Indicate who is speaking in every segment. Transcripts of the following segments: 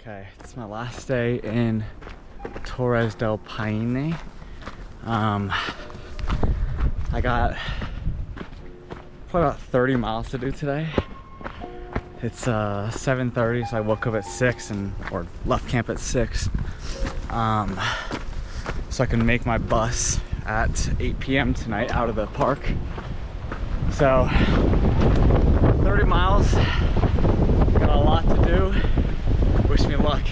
Speaker 1: Okay, it's my last day in Torres del Paine. I got probably about 30 miles to do today. It's 7:30, so I woke up at 6 or left camp at 6. So I can make my bus at 8 p.m. tonight out of the park. So 30 miles, got a lot to do. Wish me luck.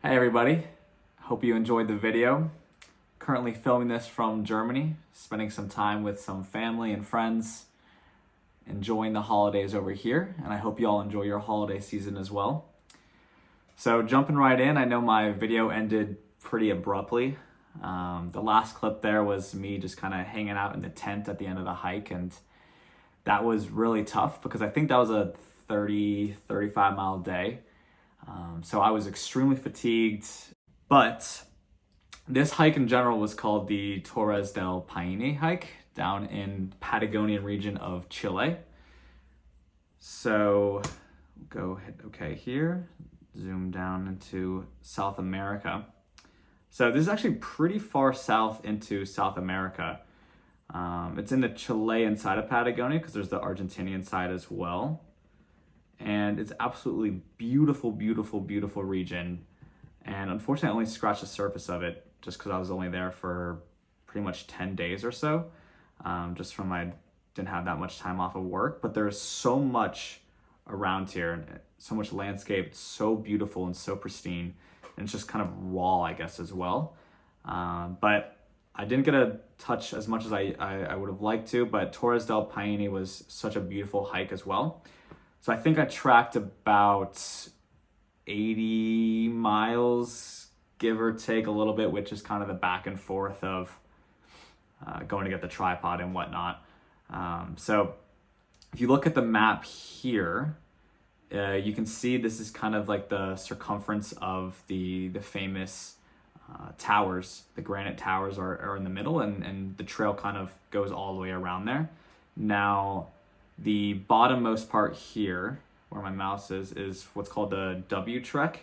Speaker 1: Hey everybody, hope you enjoyed the video. Currently filming this from Germany, spending some time with some family and friends, enjoying the holidays over here, and I hope you all enjoy your holiday season as well. So jumping right in, I know my video ended pretty abruptly. The last clip there was me just kind of hanging out in the tent at the end of the hike, and that was really tough because I think that was a 35 mile day. So I was extremely fatigued, but this hike in general was called the Torres del Paine hike down in Patagonian region of Chile. So go hit OK here, zoom down into South America. So this is actually pretty far south into South America. It's in the Chilean side of Patagonia because there's the Argentinian side as well. And it's absolutely beautiful, beautiful, beautiful region. And unfortunately, I only scratched the surface of it just because I was only there for pretty much 10 days or so. Just from I didn't have that much time off of work. But there's so much around here, and so much landscape. It's so beautiful and so pristine. And it's just kind of raw, I guess, as well. But I didn't get to touch as much as I would have liked to. But Torres del Paine was such a beautiful hike as well. So I think I tracked about 80 miles, give or take a little bit, which is kind of the back and forth of going to get the tripod and whatnot. So if you look at the map here, you can see this is kind of like the circumference of the famous towers. The granite towers are in the middle, and the trail kind of goes all the way around there. Now, the bottommost part here, where my mouse is what's called the W Trek.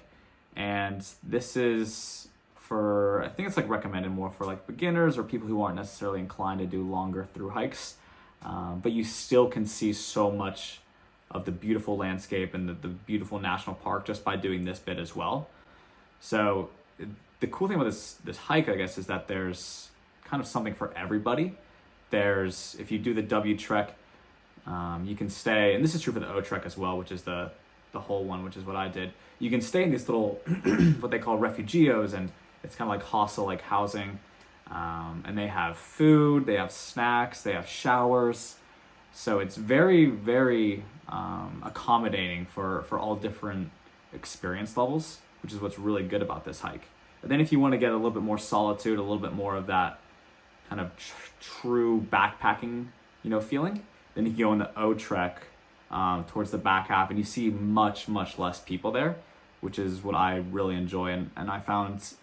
Speaker 1: And this is for, I think it's like recommended more for like beginners or people who aren't necessarily inclined to do longer through hikes. But you still can see so much of the beautiful landscape and the beautiful national park just by doing this bit as well. So the cool thing about this hike, I guess, is that there's kind of something for everybody. if you do the W trek, you can stay, and this is true for the O trek as well, which is the whole one, which is what I did. You can stay in these little, what they call refugios, and it's kind of like hostel-like housing. And they have food, they have snacks, they have showers. So it's very, very accommodating for all different experience levels, which is what's really good about this hike. And then if you want to get a little bit more solitude, a little bit more of that kind of true backpacking, feeling, then you can go in the O trek towards the back half, and you see much, much less people there, which is what I really enjoy. And I found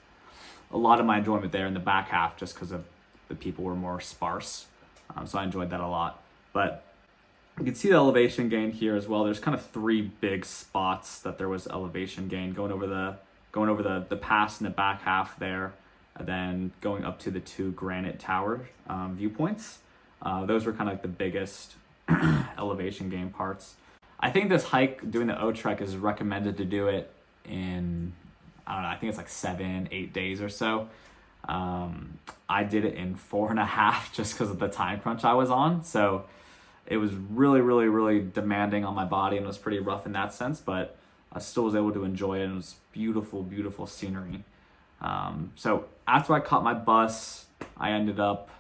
Speaker 1: a lot of my enjoyment there in the back half just because of the people were more sparse. So I enjoyed that a lot. But you can see the elevation gain here as well. There's kind of 3 big spots that there was elevation gain going over the pass in the back half there, and then going up to the 2 granite tower viewpoints. Those were kind of like the biggest elevation gain parts. I think this hike, doing the O trek, is recommended to do it in, I don't know, I think it's like 7-8 days or so. I did it in 4.5 just because of the time crunch I was on. So it was really, really, really demanding on my body, and it was pretty rough in that sense, but I still was able to enjoy it, and it was beautiful, beautiful scenery. So after I caught my bus, I ended up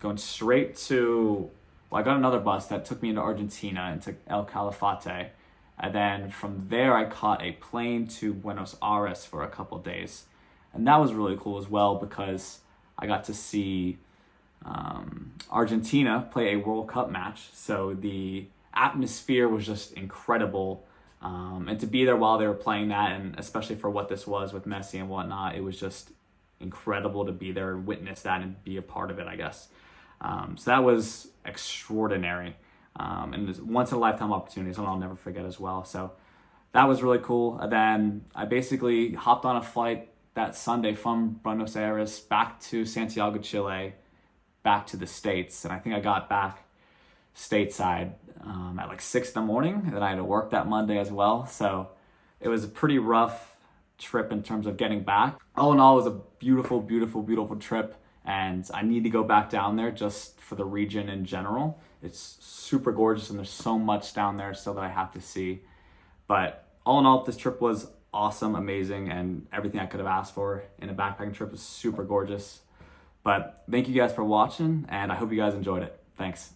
Speaker 1: going straight to, I got another bus that took me into Argentina, into El Calafate. And then from there, I caught a plane to Buenos Aires for a couple of days. And that was really cool as well, because I got to see Argentina play a World Cup match. So the atmosphere was just incredible. And to be there while they were playing that, and especially for what this was with Messi and whatnot, it was just incredible to be there and witness that and be a part of it, I guess. So that was extraordinary. And it's once in a lifetime opportunity, something I'll never forget as well. So that was really cool. And then I basically hopped on a flight that Sunday from Buenos Aires back to Santiago, Chile, back to the States. And I think I got back stateside at like 6 in the morning. And then I had to work that Monday as well. So it was a pretty rough trip in terms of getting back. All in all, it was a beautiful, beautiful, beautiful trip. And I need to go back down there just for the region in general. It's super gorgeous, and there's so much down there still that I have to see. But all in all, this trip was awesome, amazing, and everything I could have asked for in a backpacking trip was super gorgeous. But thank you guys for watching, and I hope you guys enjoyed it. Thanks.